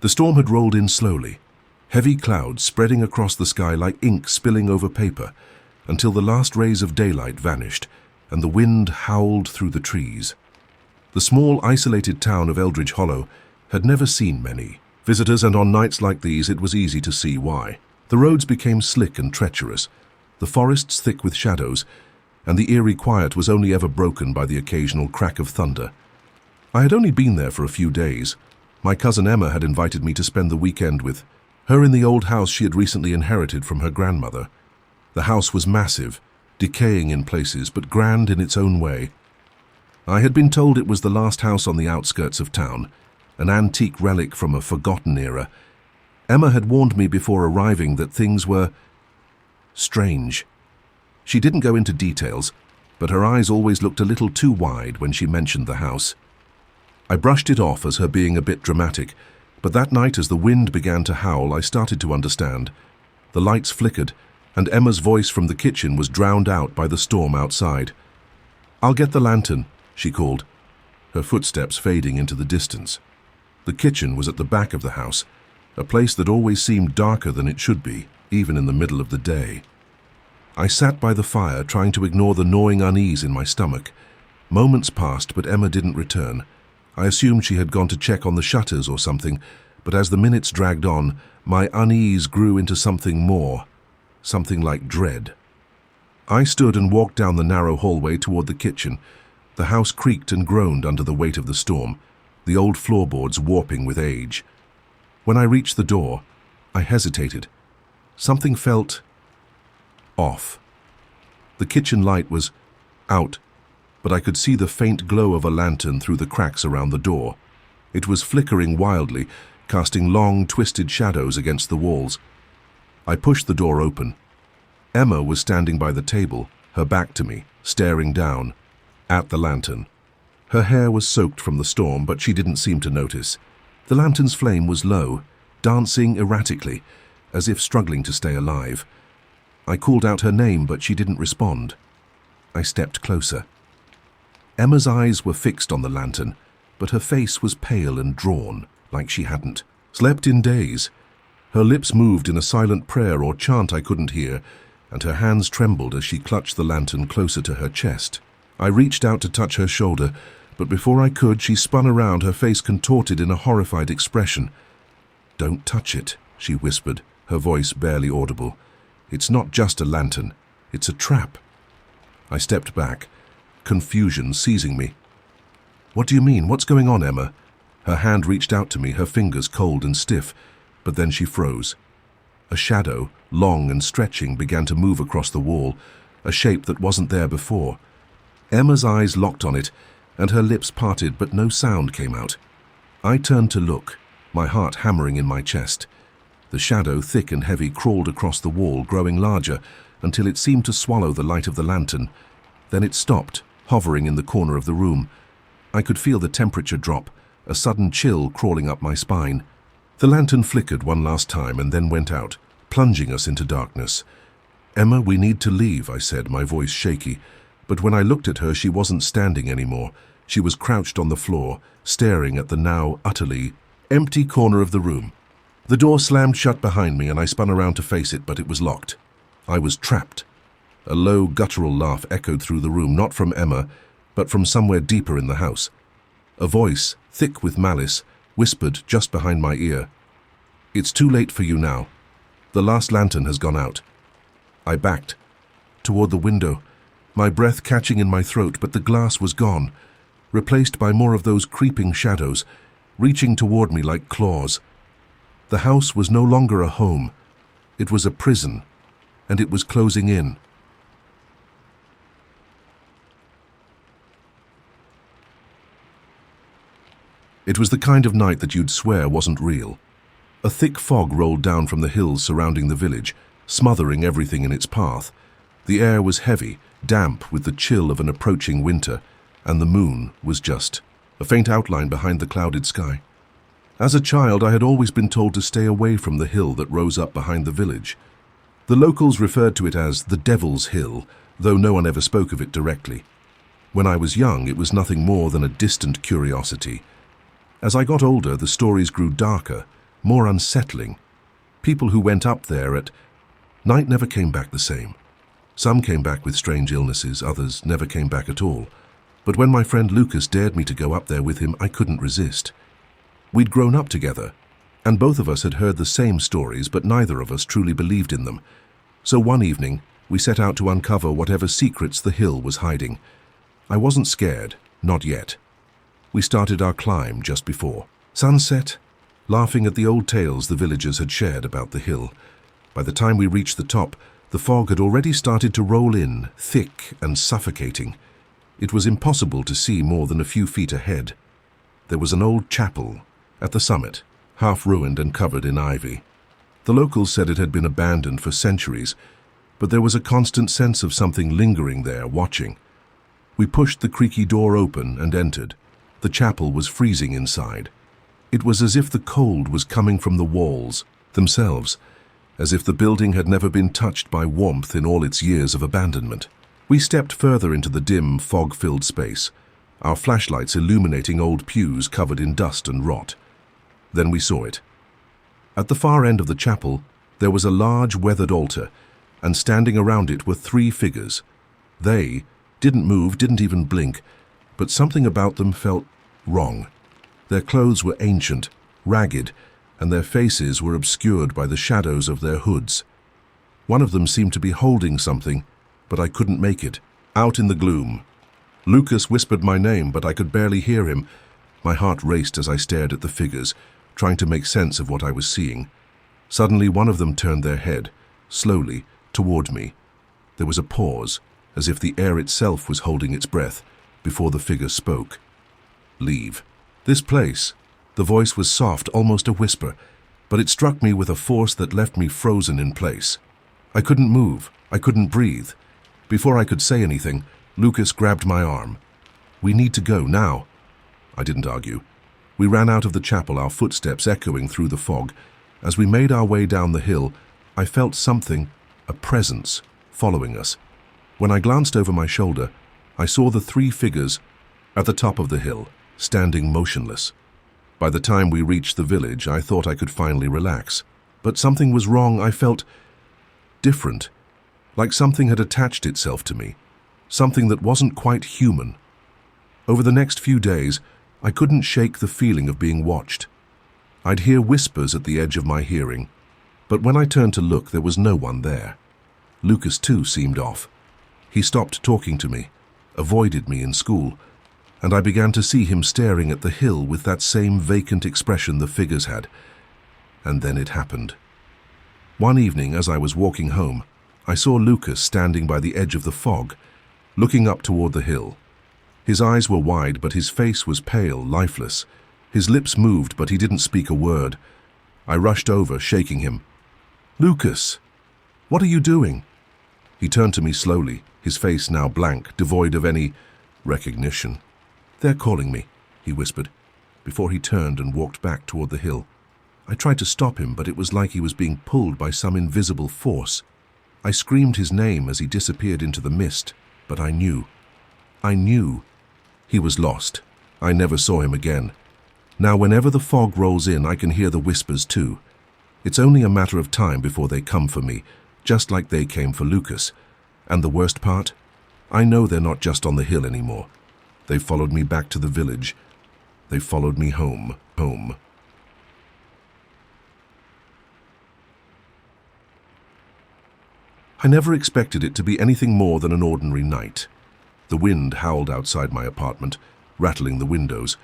The storm had rolled in slowly, heavy clouds spreading across the sky like ink spilling over paper, until the last rays of daylight vanished and the wind howled through the trees. The small, isolated town of Eldridge Hollow had never seen many visitors, and on nights like these it was easy to see why. The roads became slick and treacherous, the forests thick with shadows, and the eerie quiet was only ever broken by the occasional crack of thunder. I had only been there for a few days. My cousin Emma had invited me to spend the weekend with her in the old house she had recently inherited from her grandmother. The house was massive, decaying in places, but grand in its own way. I had been told it was the last house on the outskirts of town, an antique relic from a forgotten era. Emma had warned me before arriving that things were strange. She didn't go into details, but her eyes always looked a little too wide when she mentioned the house. I brushed it off as her being a bit dramatic, but that night as the wind began to howl, I started to understand. The lights flickered, and Emma's voice from the kitchen was drowned out by the storm outside. "I'll get the lantern," she called, her footsteps fading into the distance. The kitchen was at the back of the house, a place that always seemed darker than it should be, even in the middle of the day. I sat by the fire, trying to ignore the gnawing unease in my stomach. Moments passed, but Emma didn't return. I assumed she had gone to check on the shutters or something, but as the minutes dragged on, my unease grew into something more, something like dread. I stood and walked down the narrow hallway toward the kitchen. The house creaked and groaned under the weight of the storm, the old floorboards warping with age. When I reached the door, I hesitated. Something felt off. The kitchen light was out, but I could see the faint glow of a lantern through the cracks around the door. It was flickering wildly, casting long, twisted shadows against the walls. I pushed the door open. Emma was standing by the table, her back to me, staring down at the lantern. Her hair was soaked from the storm, but she didn't seem to notice. The lantern's flame was low, dancing erratically, as if struggling to stay alive. I called out her name, but she didn't respond. I stepped closer. Emma's eyes were fixed on the lantern, but her face was pale and drawn, like she hadn't slept in days. Her lips moved in a silent prayer or chant I couldn't hear, and her hands trembled as she clutched the lantern closer to her chest. I reached out to touch her shoulder, but before I could, she spun around, her face contorted in a horrified expression. "Don't touch it," she whispered, her voice barely audible. "It's not just a lantern, it's a trap." I stepped back, confusion seizing me. "What do you mean? What's going on, Emma?" Her hand reached out to me, her fingers cold and stiff, but then she froze. A shadow, long and stretching, began to move across the wall, a shape that wasn't there before. Emma's eyes locked on it, and her lips parted, but no sound came out. I turned to look, my heart hammering in my chest. The shadow, thick and heavy, crawled across the wall, growing larger, until it seemed to swallow the light of the lantern. Then it stopped, hovering in the corner of the room. I could feel the temperature drop, a sudden chill crawling up my spine. The lantern flickered one last time and then went out, plunging us into darkness. "Emma, we need to leave," I said, my voice shaky. But when I looked at her, she wasn't standing anymore. She was crouched on the floor, staring at the now utterly empty corner of the room. The door slammed shut behind me and I spun around to face it, but it was locked. I was trapped. A low, guttural laugh echoed through the room, not from Emma, but from somewhere deeper in the house. A voice, thick with malice, whispered just behind my ear. "It's too late for you now. The last lantern has gone out." I backed toward the window, my breath catching in my throat, but the glass was gone, replaced by more of those creeping shadows, reaching toward me like claws. The house was no longer a home. It was a prison, and it was closing in. It was the kind of night that you'd swear wasn't real. A thick fog rolled down from the hills surrounding the village, smothering everything in its path. The air was heavy, damp with the chill of an approaching winter, and the moon was just a faint outline behind the clouded sky. As a child, I had always been told to stay away from the hill that rose up behind the village. The locals referred to it as the Devil's Hill, though no one ever spoke of it directly. When I was young, it was nothing more than a distant curiosity. As I got older, the stories grew darker, more unsettling. People who went up there at night never came back the same. Some came back with strange illnesses, others never came back at all. But when my friend Lucas dared me to go up there with him, I couldn't resist. We'd grown up together, and both of us had heard the same stories, but neither of us truly believed in them. So one evening, we set out to uncover whatever secrets the hill was hiding. I wasn't scared, not yet. We started our climb just before sunset, laughing at the old tales the villagers had shared about the hill. By the time we reached the top, the fog had already started to roll in, thick and suffocating. It was impossible to see more than a few feet ahead. There was an old chapel at the summit, half ruined and covered in ivy. The locals said it had been abandoned for centuries, but there was a constant sense of something lingering there, watching. We pushed the creaky door open and entered. The chapel was freezing inside. It was as if the cold was coming from the walls themselves, as if the building had never been touched by warmth in all its years of abandonment. We stepped further into the dim, fog-filled space, our flashlights illuminating old pews covered in dust and rot. Then we saw it. At the far end of the chapel, there was a large weathered altar, and standing around it were 3 figures. They didn't move, didn't even blink, but something about them felt wrong. Their clothes were ancient, ragged, and their faces were obscured by the shadows of their hoods. One of them seemed to be holding something, but I couldn't make it. Out in the gloom, Lucas whispered my name, but I could barely hear him. My heart raced as I stared at the figures, trying to make sense of what I was seeing. Suddenly, one of them turned their head, slowly, toward me. There was a pause, as if the air itself was holding its breath, before the figure spoke. "Leave this place." The voice was soft, almost a whisper, but it struck me with a force that left me frozen in place. I couldn't move. I couldn't breathe. Before I could say anything, Lucas grabbed my arm. "We need to go, now." I didn't argue. We ran out of the chapel, our footsteps echoing through the fog. As we made our way down the hill, I felt something, a presence, following us. When I glanced over my shoulder, I saw the 3 figures at the top of the hill, standing motionless. By the time we reached the village, I thought I could finally relax. But something was wrong. I felt different, like something had attached itself to me, something that wasn't quite human. Over the next few days, I couldn't shake the feeling of being watched. I'd hear whispers at the edge of my hearing, but when I turned to look, there was no one there. Lucas, too, seemed off. He stopped talking to me, avoided me in school, and I began to see him staring at the hill with that same vacant expression the figures had. And then it happened. One evening, as I was walking home, I saw Lucas standing by the edge of the fog, looking up toward the hill. His eyes were wide, but his face was pale, lifeless. His lips moved, but he didn't speak a word. I rushed over, shaking him. "Lucas, what are you doing?" He turned to me slowly, his face now blank, devoid of any recognition. "They're calling me," he whispered, before he turned and walked back toward the hill. I tried to stop him, but it was like he was being pulled by some invisible force. I screamed his name as he disappeared into the mist, but I knew. He was lost. I never saw him again. Now, whenever the fog rolls in, I can hear the whispers too. It's only a matter of time before they come for me, just like they came for Lucas. And the worst part? I know they're not just on the hill anymore. They followed me back to the village. They followed me home. I never expected it to be anything more than an ordinary night. The wind howled outside my apartment, rattling the windows,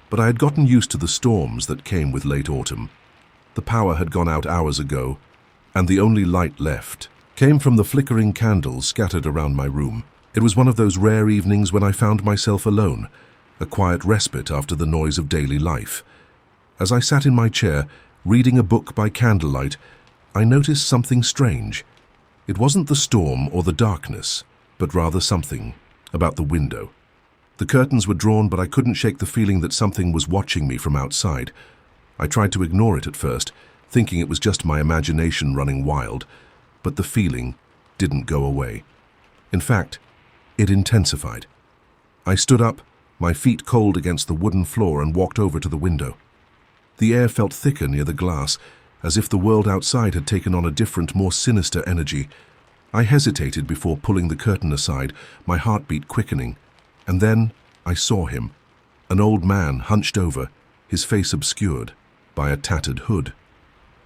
but I had gotten used to the storms that came with late autumn. The power had gone out hours ago, and the only light left came from the flickering candles scattered around my room. It was one of those rare evenings when I found myself alone, a quiet respite after the noise of daily life. As I sat in my chair, reading a book by candlelight, I noticed something strange. It wasn't the storm or the darkness, but rather something about the window. The curtains were drawn, but I couldn't shake the feeling that something was watching me from outside. I tried to ignore it at first, thinking it was just my imagination running wild, but the feeling didn't go away. In fact, it intensified. I stood up, my feet cold against the wooden floor, and walked over to the window. The air felt thicker near the glass, as if the world outside had taken on a different, more sinister energy. I hesitated before pulling the curtain aside, my heartbeat quickening. And then I saw him, an old man hunched over, his face obscured by a tattered hood.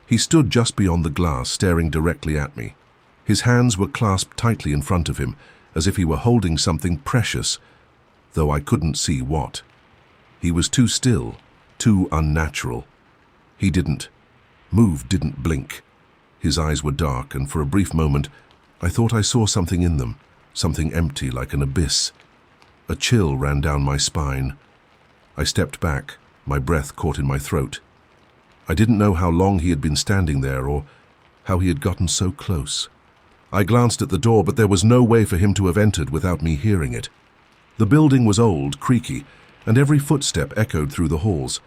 He stood just beyond the glass, staring directly at me. His hands were clasped tightly in front of him, as if he were holding something precious, though I couldn't see what. He was too still, too unnatural. He didn't move, didn't blink. His eyes were dark, and for a brief moment, I thought I saw something in them, something empty like an abyss. A chill ran down my spine. I stepped back, my breath caught in my throat. I didn't know how long he had been standing there or how he had gotten so close. I glanced at the door, but there was no way for him to have entered without me hearing it. The building was old, creaky, and every footstep echoed through the halls.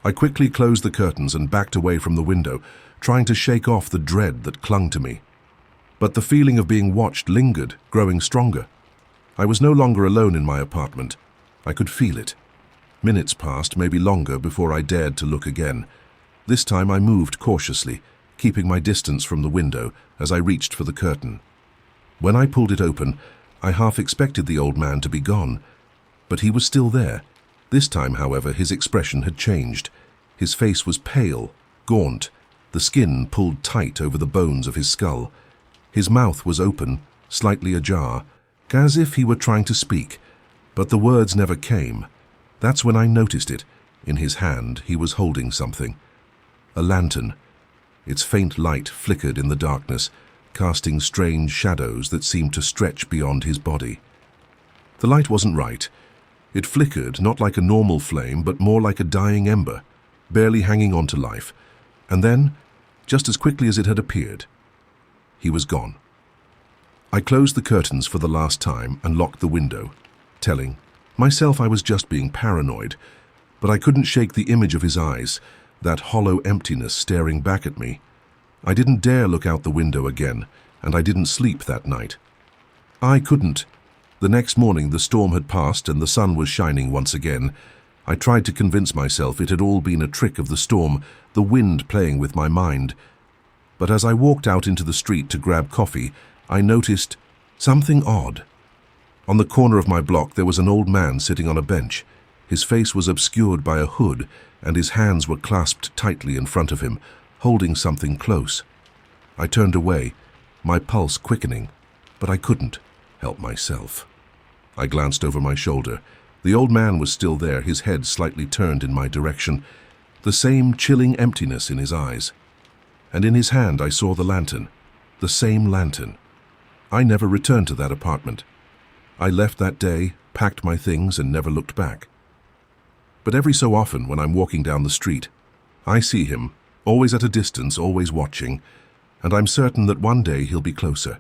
I quickly closed the curtains and backed away from the window, trying to shake off the dread that clung to me. But the feeling of being watched lingered, growing stronger. I was no longer alone in my apartment. I could feel it. Minutes passed, maybe longer, before I dared to look again. This time I moved cautiously, keeping my distance from the window as I reached for the curtain. When I pulled it open, I half expected the old man to be gone, but he was still there. This time, however, his expression had changed. His face was pale, gaunt, the skin pulled tight over the bones of his skull. His mouth was open, slightly ajar, as if he were trying to speak, but the words never came. That's when I noticed it. In his hand, he was holding something. A lantern. Its faint light flickered in the darkness, casting strange shadows that seemed to stretch beyond his body. The light wasn't right. It flickered, not like a normal flame, but more like a dying ember, barely hanging on to life. And then, just as quickly as it had appeared, he was gone. I closed the curtains for the last time and locked the window, telling myself I was just being paranoid, but I couldn't shake the image of his eyes, that hollow emptiness staring back at me. I didn't dare look out the window again, and I didn't sleep that night. I couldn't. The next morning the storm had passed and the sun was shining once again. I tried to convince myself it had all been a trick of the storm, the wind playing with my mind. But as I walked out into the street to grab coffee, I noticed something odd. On the corner of my block there was an old man sitting on a bench. His face was obscured by a hood, and his hands were clasped tightly in front of him, holding something close. I turned away, my pulse quickening, but I couldn't help myself. I glanced over my shoulder. The old man was still there, his head slightly turned in my direction, the same chilling emptiness in his eyes. And in his hand I saw the lantern, the same lantern. I never returned to that apartment. I left that day, packed my things, and never looked back. But every so often, when I'm walking down the street, I see him, always at a distance, always watching, and I'm certain that one day he'll be closer.